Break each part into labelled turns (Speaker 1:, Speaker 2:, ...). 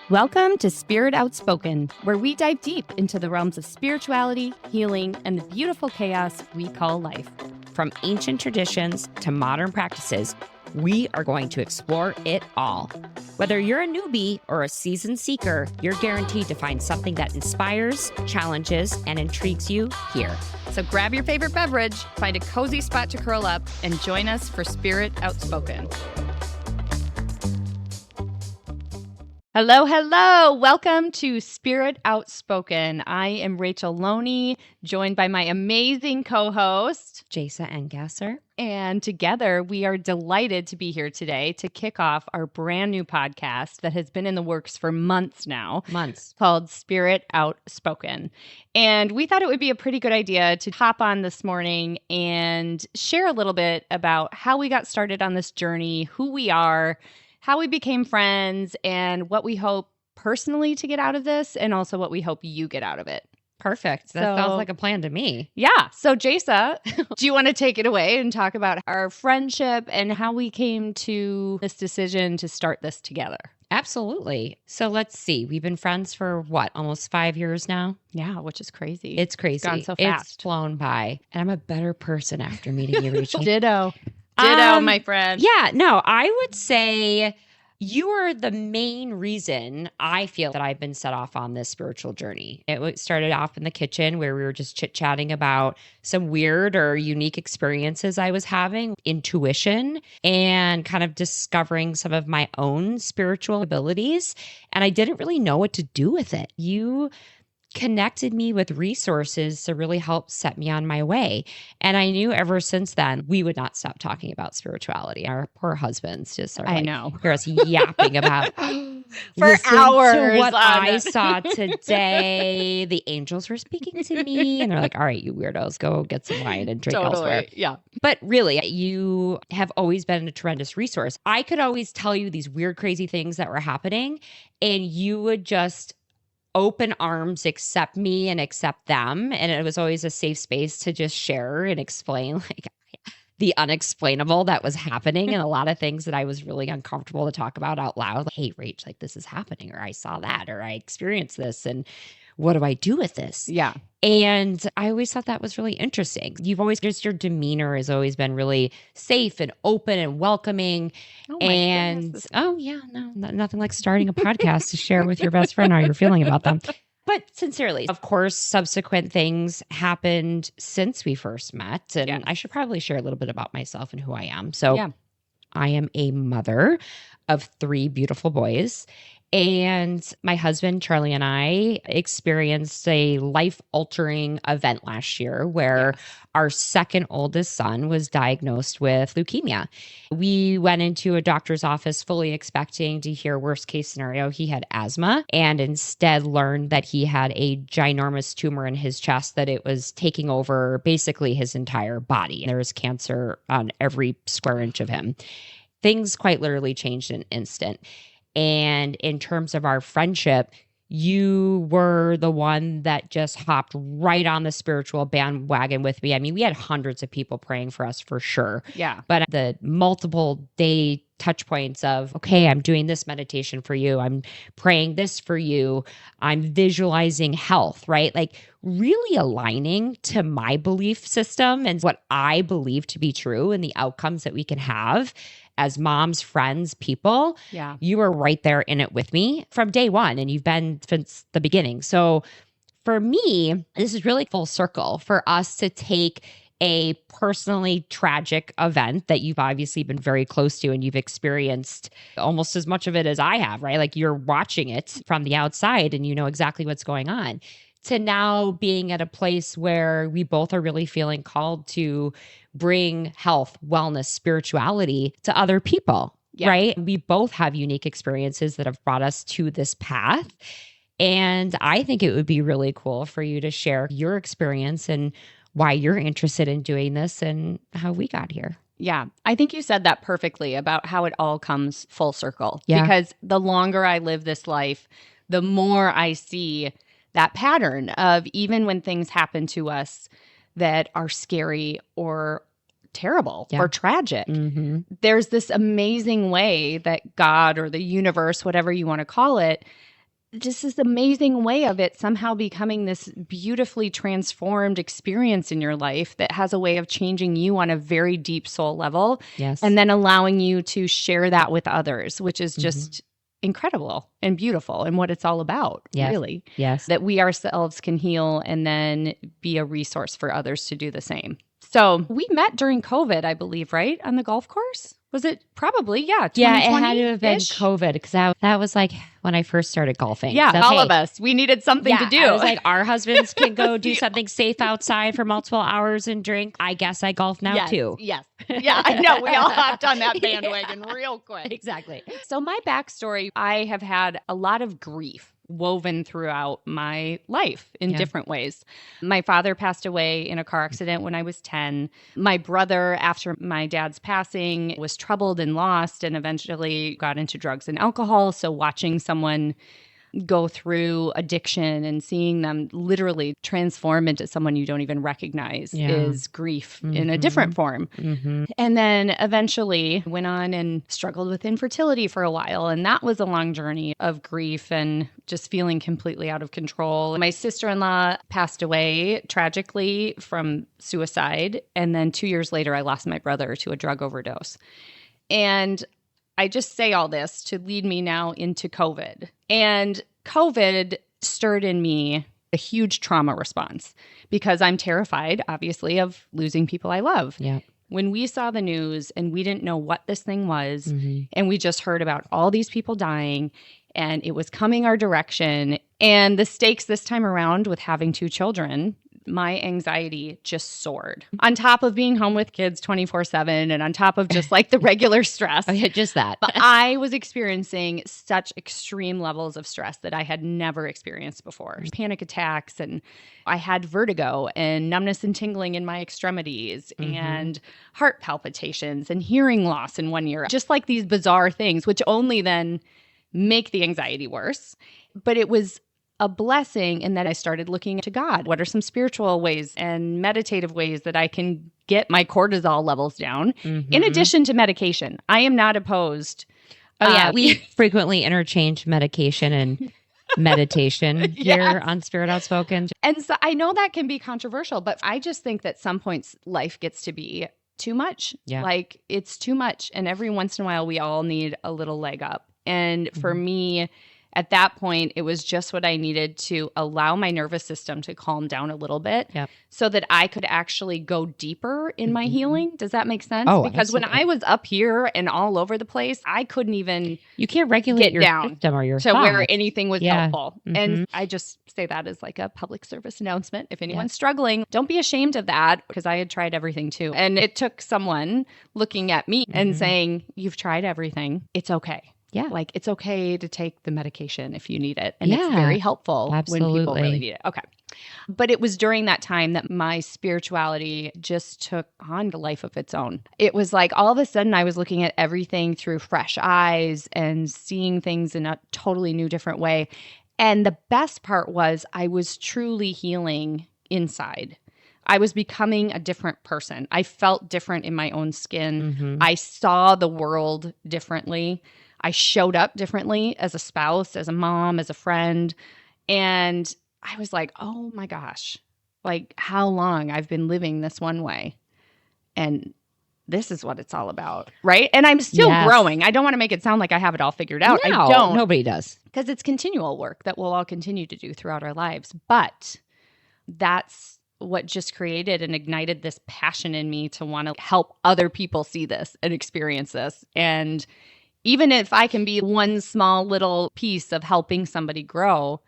Speaker 1: Welcome to Spirit Outspoken, where we dive deep into the realms of spirituality, healing, and the beautiful chaos we call life.
Speaker 2: From ancient traditions to modern practices, we are going to explore it all. Whether you're a newbie or a seasoned seeker, you're guaranteed to find something that inspires, challenges, and intrigues you here.
Speaker 1: So grab your favorite beverage, find a cozy spot to curl up, and join us for Spirit Outspoken. Hello, hello. Welcome to Spirit Outspoken. I am Rachel Loney, joined by my amazing co-host,
Speaker 2: Jessa Engasser.
Speaker 1: And together, we are delighted to be here today to kick off our brand new podcast that has been in the works for months now. Called Spirit Outspoken. And we thought it would be a pretty good idea to hop on this morning and share a little bit about how we got started on this journey, who we are, how we became friends, and what we hope personally to get out of this, and also what we hope you get out of it.
Speaker 2: Perfect. That sounds like a plan to me.
Speaker 1: Yeah. So, Jessa, do you want to take it away and talk about our friendship and how we came to this decision to start this together?
Speaker 2: Absolutely. So let's see. We've been friends for almost 5 years now?
Speaker 1: Yeah, which is crazy.
Speaker 2: It's crazy.
Speaker 1: It's gone so fast.
Speaker 2: It's flown by. And I'm a better person after meeting you, Rachel.
Speaker 1: Ditto, my friend.
Speaker 2: Yeah, no, I would say you are the main reason I feel that I've been set off on this spiritual journey. It started off in the kitchen where we were just chit-chatting about some weird or unique experiences I was having, intuition, and kind of discovering some of my own spiritual abilities. And I didn't really know what to do with it. You connected me with resources to really help set me on my way. And I knew ever since then, we would not stop talking about spirituality. Our poor husbands just are hear us yapping about
Speaker 1: for hours
Speaker 2: to what I saw today. The angels were speaking to me and they're like, all right, you weirdos, go get some wine and drink elsewhere.
Speaker 1: Yeah.
Speaker 2: But really, you have always been a tremendous resource. I could always tell you these weird, crazy things that were happening, and you would just open arms, accept me and accept them. And it was always a safe space to just share and explain the unexplainable that was happening and a lot of things that I was really uncomfortable to talk about out loud. Like, hey, Rach, this is happening, or I saw that, or I experienced this, and what do I do with this?
Speaker 1: Yeah.
Speaker 2: And I always thought that was really interesting. You've always, just your demeanor has always been really safe and open and welcoming. Nothing like starting a podcast to share with your best friend how you're feeling about them. But sincerely, of course, subsequent things happened since we first met. And I should probably share a little bit about myself and who I am. So I am a mother of 3 beautiful boys. And my husband, Charlie, and I experienced a life-altering event last year where our second oldest son was diagnosed with leukemia. We went into a doctor's office fully expecting to hear worst case scenario. He had asthma, and instead learned that he had a ginormous tumor in his chest, that it was taking over basically his entire body. There was cancer on every square inch of him. Things quite literally changed in an instant. And in terms of our friendship, you were the one that just hopped right on the spiritual bandwagon with me. I mean, we had hundreds of people praying for us for sure.
Speaker 1: Yeah.
Speaker 2: But the multiple day touch points of, okay, I'm doing this meditation for you. I'm praying this for you. I'm visualizing health, right? Like really aligning to my belief system and what I believe to be true and the outcomes that we can have as moms, friends, people.
Speaker 1: Yeah.
Speaker 2: You were right there in it with me from day one, and you've been since the beginning. So for me, this is really full circle for us to take a personally tragic event that you've obviously been very close to and you've experienced almost as much of it as I have, right? Like you're watching it from the outside and you know exactly what's going on, to now being at a place where we both are really feeling called to bring health, wellness, spirituality to other people, right? We both have unique experiences that have brought us to this path. And I think it would be really cool for you to share your experience and why you're interested in doing this and how we got here.
Speaker 1: Yeah, I think you said that perfectly about how it all comes full circle.
Speaker 2: Yeah.
Speaker 1: Because the longer I live this life, the more I see that pattern of even when things happen to us that are scary or terrible or tragic, there's this amazing way that God or the universe, whatever you want to call it, just this amazing way of it somehow becoming this beautifully transformed experience in your life that has a way of changing you on a very deep soul level.
Speaker 2: Yes.
Speaker 1: And then allowing you to share that with others, which is just incredible and beautiful and what it's all about, really.
Speaker 2: Yes.
Speaker 1: That we ourselves can heal and then be a resource for others to do the same. So we met during COVID, I believe, right? On the golf course? Was it probably? Yeah.
Speaker 2: Yeah, it had to have been COVID because that was like when I first started golfing.
Speaker 1: Yeah,
Speaker 2: so,
Speaker 1: all of us. We needed something to do.
Speaker 2: I was like, our husbands can go do something safe outside for multiple hours and drink. I guess I golf now too.
Speaker 1: Yes. Yeah, I know. We all hopped on that bandwagon real quick.
Speaker 2: Exactly.
Speaker 1: So my backstory, I have had a lot of grief woven throughout my life in different ways. My father passed away in a car accident when I was 10. My brother, after my dad's passing, was troubled and lost and eventually got into drugs and alcohol. So watching someone go through addiction and seeing them literally transform into someone you don't even recognize is grief in a different form. And then eventually went on and struggled with infertility for a while. And that was a long journey of grief and just feeling completely out of control. My sister-in-law passed away tragically from suicide. And then 2 years later, I lost my brother to a drug overdose. And I just say all this to lead me now into COVID. And COVID stirred in me a huge trauma response because I'm terrified, obviously, of losing people I love.
Speaker 2: Yeah.
Speaker 1: When we saw the news and we didn't know what this thing was, and we just heard about all these people dying and it was coming our direction, and the stakes this time around with having 2 children, my anxiety just soared. On top of being home with kids 24/7 and on top of just like the regular stress.
Speaker 2: Oh, yeah, just that.
Speaker 1: But I was experiencing such extreme levels of stress that I had never experienced before. Panic attacks, and I had vertigo and numbness and tingling in my extremities and heart palpitations and hearing loss in 1 year. Just like these bizarre things, which only then make the anxiety worse. But it was a blessing in that I started looking to God. What are some spiritual ways and meditative ways that I can get my cortisol levels down in addition to medication? I am not opposed.
Speaker 2: Oh, yeah. We frequently interchange medication and meditation here on Spirit Outspoken.
Speaker 1: And so I know that can be controversial, but I just think that some points life gets to be too much.
Speaker 2: Yeah.
Speaker 1: Like it's too much. And every once in a while, we all need a little leg up. And for me, at that point, it was just what I needed to allow my nervous system to calm down a little bit so that I could actually go deeper in my healing. Does that make sense?
Speaker 2: Oh,
Speaker 1: because
Speaker 2: absolutely.
Speaker 1: when I was up here and all over the place, I couldn't even
Speaker 2: You can't regulate your
Speaker 1: down
Speaker 2: system or your
Speaker 1: to
Speaker 2: thoughts.
Speaker 1: where anything was helpful. And I just say that as like a public service announcement. If anyone's struggling, don't be ashamed of that, because I had tried everything too. And it took someone looking at me and saying, "You've tried everything. It's okay."
Speaker 2: Yeah.
Speaker 1: Like it's okay to take the medication if you need it. And it's very helpful when people really need it. Okay. But it was during that time that my spirituality just took on a life of its own. It was like all of a sudden I was looking at everything through fresh eyes and seeing things in a totally new, different way. And the best part was I was truly healing inside. I was becoming a different person. I felt different in my own skin. I saw the world differently. I showed up differently as a spouse, as a mom, as a friend. And I was like, oh my gosh, like how long I've been living this one way. And this is what it's all about, right? And I'm still growing. I don't want to make it sound like I have it all figured out.
Speaker 2: No,
Speaker 1: I don't.
Speaker 2: Nobody does.
Speaker 1: Because it's continual work that we'll all continue to do throughout our lives. But that's what just created and ignited this passion in me to want to help other people see this and experience this. And even if I can be one small little piece of helping somebody grow,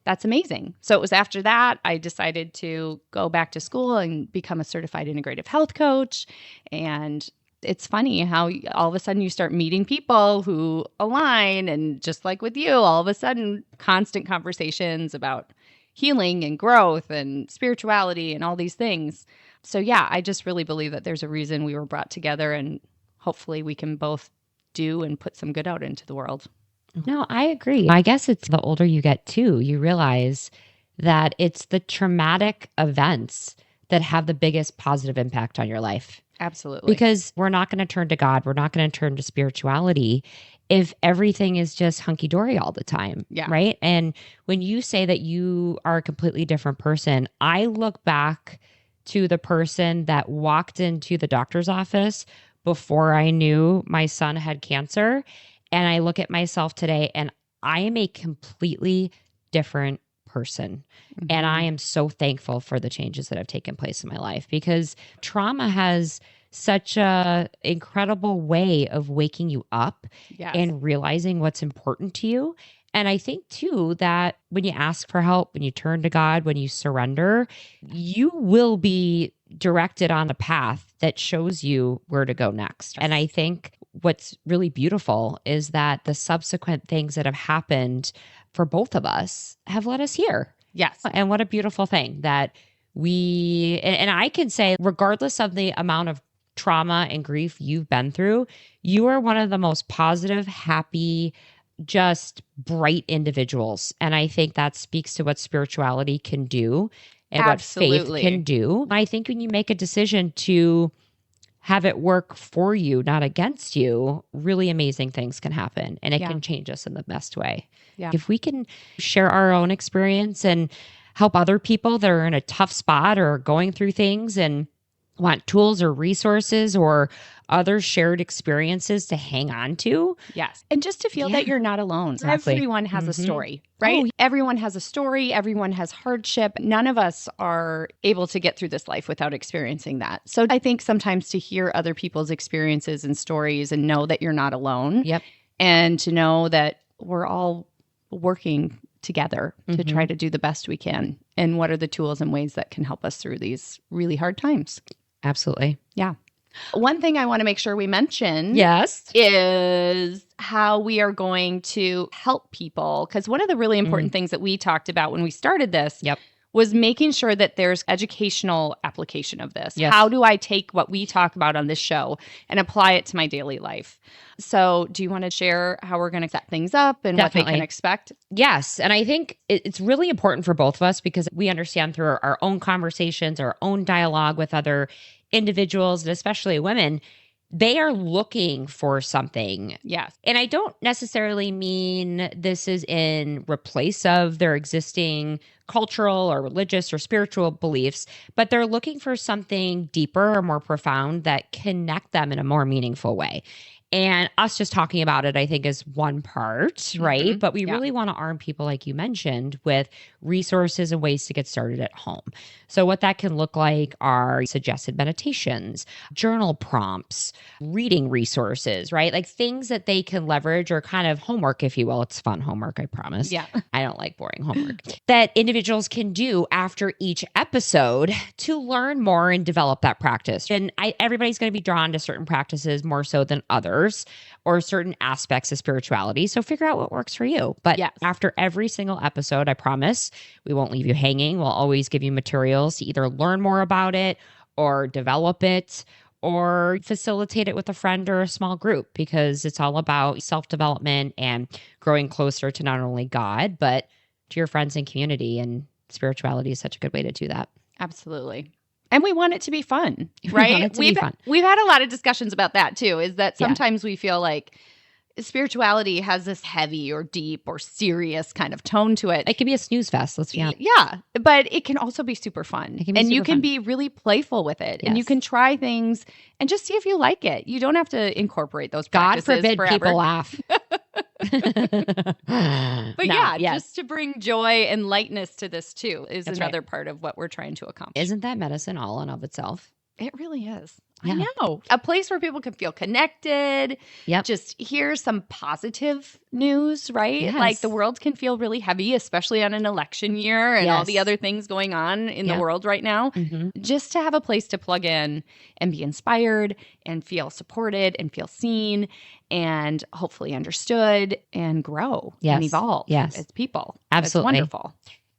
Speaker 1: that's amazing. So it was after that I decided to go back to school and become a certified integrative health coach. And it's funny how all of a sudden you start meeting people who align. And just like with you, all of a sudden constant conversations about healing and growth and spirituality and all these things. So yeah, I just really believe that there's a reason we were brought together, and hopefully we can both do and put some good out into the world.
Speaker 2: No, I agree. I guess it's the older you get too, you realize that it's the traumatic events that have the biggest positive impact on your life.
Speaker 1: Absolutely.
Speaker 2: Because we're not going to turn to God. We're not going to turn to spirituality if everything is just hunky-dory all the time, right? And when you say that you are a completely different person, I look back to the person that walked into the doctor's office before I knew my son had cancer. And I look at myself today and I am a completely different person. Mm-hmm. And I am so thankful for the changes that have taken place in my life, because trauma has such a incredible way of waking you up and realizing what's important to you. And I think too that when you ask for help, when you turn to God, when you surrender, you will be directed on a path that shows you where to go next. And I think what's really beautiful is that the subsequent things that have happened for both of us have led us here.
Speaker 1: Yes.
Speaker 2: And what a beautiful thing that and I can say, regardless of the amount of trauma and grief you've been through, you are one of the most positive, happy, just bright individuals. And I think that speaks to what spirituality can do and what faith can do. I think when you make a decision to have it work for you, not against you, really amazing things can happen, and it can change us in the best way. Yeah. If we can share our own experience and help other people that are in a tough spot or going through things and want tools or resources or other shared experiences to hang on to.
Speaker 1: Yes. And just to feel that you're not alone. Exactly. Everyone has a story, right? Oh, everyone has a story. Everyone has hardship. None of us are able to get through this life without experiencing that. So I think sometimes to hear other people's experiences and stories and know that you're not alone. Yep. And to know that we're all working together to try to do the best we can. And what are the tools and ways that can help us through these really hard times?
Speaker 2: Absolutely.
Speaker 1: Yeah. One thing I want to make sure we mention is how we are going to help people. Because one of the really important things that we talked about when we started this was making sure that there's educational application of this. Yes. How do I take what we talk about on this show and apply it to my daily life? So do you want to share how we're going to set things up and what they can expect?
Speaker 2: Yes. And I think it's really important for both of us because we understand through our own conversations, our own dialogue with other individuals, and especially women, they are looking for something.
Speaker 1: Yes.
Speaker 2: And I don't necessarily mean this is in replace of their existing cultural or religious or spiritual beliefs, but they're looking for something deeper or more profound that connect them in a more meaningful way. And us just talking about it, I think, is one part, right? But we really want to arm people, like you mentioned, with resources and ways to get started at home. So what that can look like are suggested meditations, journal prompts, reading resources, right? Like things that they can leverage, or kind of homework, if you will. It's fun homework, I promise. Yeah. I don't like boring homework. That individuals can do after each episode to learn more and develop that practice. And everybody's going to be drawn to certain practices more so than others, or certain aspects of spirituality. So figure out what works for you. But after every single episode, I promise we won't leave you hanging. We'll always give you materials to either learn more about it or develop it or facilitate it with a friend or a small group, because it's all about self-development and growing closer to not only God, but to your friends and community. And spirituality is such a good way to do that.
Speaker 1: Absolutely. And we want it to be fun, right? We've had a lot of discussions about that too, is that sometimes we feel like spirituality has this heavy or deep or serious kind of tone to it.
Speaker 2: It can be a snooze fest. Let's be honest.
Speaker 1: Yeah, but it can also be super fun. You can be really playful with it. Yes. And you can try things and just see if you like it. You don't have to incorporate those practices.
Speaker 2: God forbid
Speaker 1: forever.
Speaker 2: People laugh.
Speaker 1: But just to bring joy and lightness to this too is another part of what we're trying to accomplish.
Speaker 2: Isn't that medicine all in of itself?
Speaker 1: It really is. Yeah. I know. A place where people can feel connected. Yep. Just hear some positive news, right? Yes. Like the world can feel really heavy, especially on an election year and all the other things going on in the world right now. Just to have a place to plug in and be inspired and feel supported and feel seen and hopefully understood and grow and evolve as people.
Speaker 2: Absolutely.
Speaker 1: It's wonderful.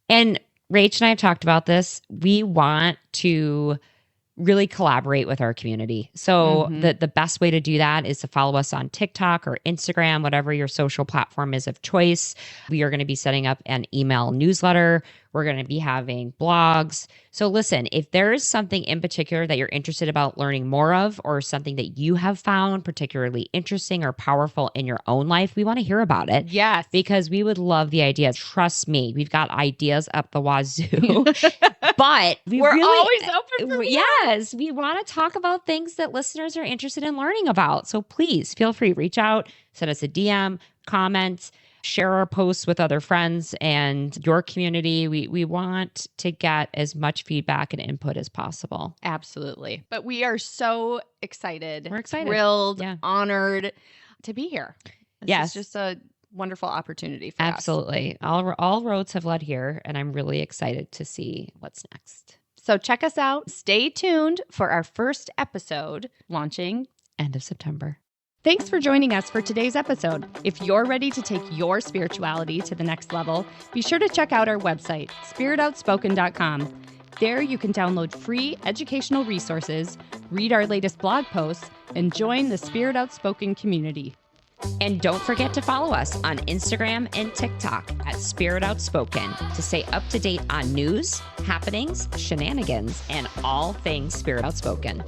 Speaker 2: And Rach and I have talked about this. We want to really collaborate with our community. So the best way to do that is to follow us on TikTok or Instagram, whatever your social platform is of choice. We are going to be setting up an email newsletter We're going to be having blogs. So listen, if there is something in particular that you're interested about learning more of, or something that you have found particularly interesting or powerful in your own life, we want to hear about it.
Speaker 1: Yes.
Speaker 2: Because we would love the ideas. Trust me, we've got ideas up the wazoo. But
Speaker 1: we're always open for
Speaker 2: Yes, we want to talk about things that listeners are interested in learning about. So please feel free, reach out, send us a DM, comment, share our posts with other friends and your community. We want to get as much feedback and input as possible.
Speaker 1: Absolutely. But we are so excited.
Speaker 2: We're excited.
Speaker 1: Thrilled, honored to be here.
Speaker 2: Yes.
Speaker 1: It's just a wonderful opportunity for
Speaker 2: Absolutely. All roads have led here, and I'm really excited to see what's next.
Speaker 1: So check us out. Stay tuned for our first episode launching
Speaker 2: end of September.
Speaker 1: Thanks for joining us for today's episode. If you're ready to take your spirituality to the next level, be sure to check out our website, spiritoutspoken.com. There you can download free educational resources, read our latest blog posts, and join the Spirit Outspoken community.
Speaker 2: And don't forget to follow us on Instagram and TikTok at Spirit Outspoken to stay up to date on news, happenings, shenanigans, and all things Spirit Outspoken.